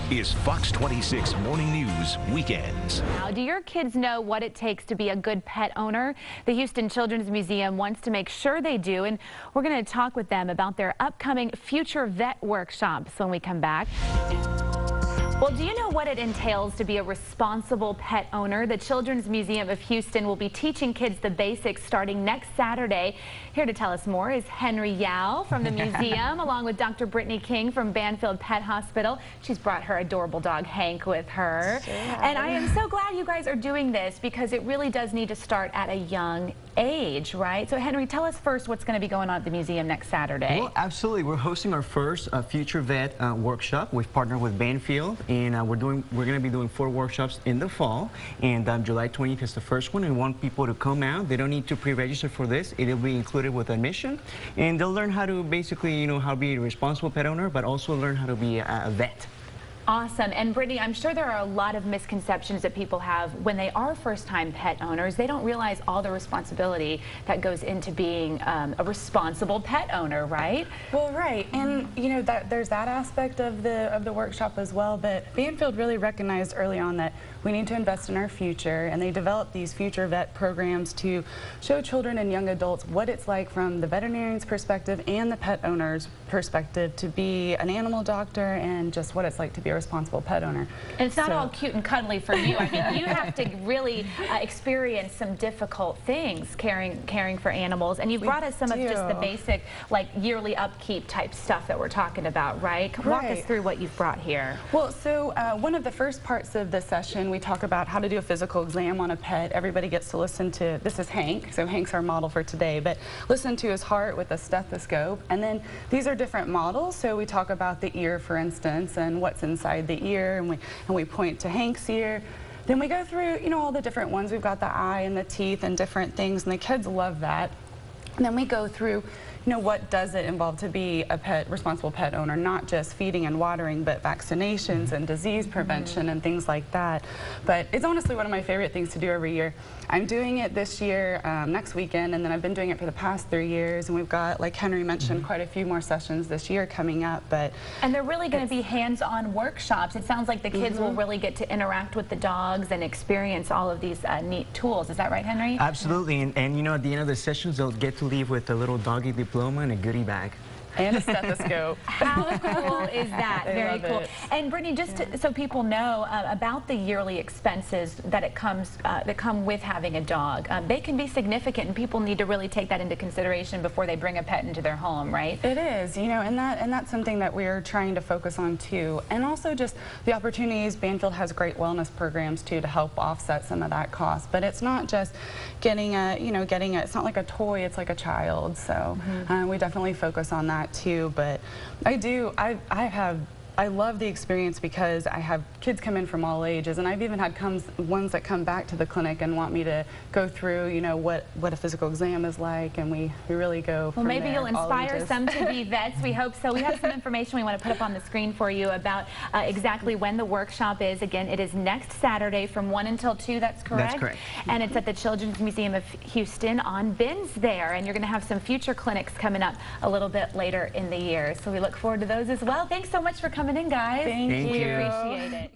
is Fox 26 Morning News Weekends. Now, do your kids know what it takes to be a good pet owner? The Houston Children's Museum wants to make sure they do, and we're going to talk with them about their upcoming Futurevet workshops when we come back. Well, do you know what it entails to be a responsible pet owner? The Children's Museum of Houston will be teaching kids the basics starting next Saturday. Here to tell us more is Henry Yao from the museum, along with Dr. Brittany King from Banfield Pet Hospital. She's brought her adorable dog, Hank, with her. Sure. And I am so glad you guys are doing this because it really does need to start at a young age, right? So, Henry, tell us first what's going to be going on at the museum next Saturday. Well, absolutely. We're hosting our first Futurevet workshop. We've partnered with Banfield, and we're going to be doing 4 workshops in the fall, and July 20th is the first one. We want people to come out. They don't need to pre-register for this. It'll be included with admission, and they'll learn how to basically, how to be a responsible pet owner, but also learn how to be a vet. Awesome. And Brittany, I'm sure there are a lot of misconceptions that people have when they are first-time pet owners. They don't realize all the responsibility that goes into being a responsible pet owner, right? Well, right. And there's that aspect of the workshop as well. But Banfield really recognized early on that we need to invest in our future, and they developed these Futurevet programs to show children and young adults what it's like from the veterinarian's perspective and the pet owner's perspective to be an animal doctor, and just what it's like to be a responsible pet owner. And it's not all cute and cuddly for you. I mean, you have to really experience some difficult things caring for animals, and you've brought us some of just the basic, like, yearly upkeep type stuff that we're talking about, right? Walk us through what you've brought here. Well, so one of the first parts of the session, we talk about how to do a physical exam on a pet. Everybody gets to listen to, this is Hank, so Hank's our model for today, but listen to his heart with a stethoscope. And then these are different models, so we talk about the ear, for instance, and what's inside the ear, and we point to Hank's ear. Then we go through, all the different ones. We've got the eye and the teeth and different things, and the kids love that. And then we go through, what does it involve to be a responsible pet owner, not just feeding and watering, but vaccinations and disease prevention and things like that. But it's honestly one of my favorite things to do every year. I'm doing it this year, next weekend, and then I've been doing it for the past 3 years, and we've got, like Henry mentioned, quite a few more sessions this year coming up. And they're really going to be hands-on workshops. It sounds like the kids will really get to interact with the dogs and experience all of these neat tools. Is that right, Henry? Absolutely, and at the end of the sessions, they'll get to leave with a little doggy diploma and a goodie bag. And a stethoscope. How cool is that? Very cool. It. And Brittany, just so people know about the yearly expenses that come with having a dog, they can be significant, and people need to really take that into consideration before they bring a pet into their home, right? It is, and that's something that we're trying to focus on too. And also just the opportunities. Banfield has great wellness programs too to help offset some of that cost. But it's not just getting it's not like a toy, it's like a child. So we definitely focus on that too. But I love the experience because I have kids come in from all ages, and I've even had ones that come back to the clinic and want me to go through, what a physical exam is like, and we really go from maybe there, you'll inspire some to be vets. We hope so. We have some information we want to put up on the screen for you about exactly when the workshop is. Again, it is next Saturday from 1 until 2. That's correct? That's correct. And it's at the Children's Museum of Houston on Ben's there, and you're going to have some future clinics coming up a little bit later in the year. So we look forward to those as well. Thanks so much for coming in, guys. Thank you. We appreciate it.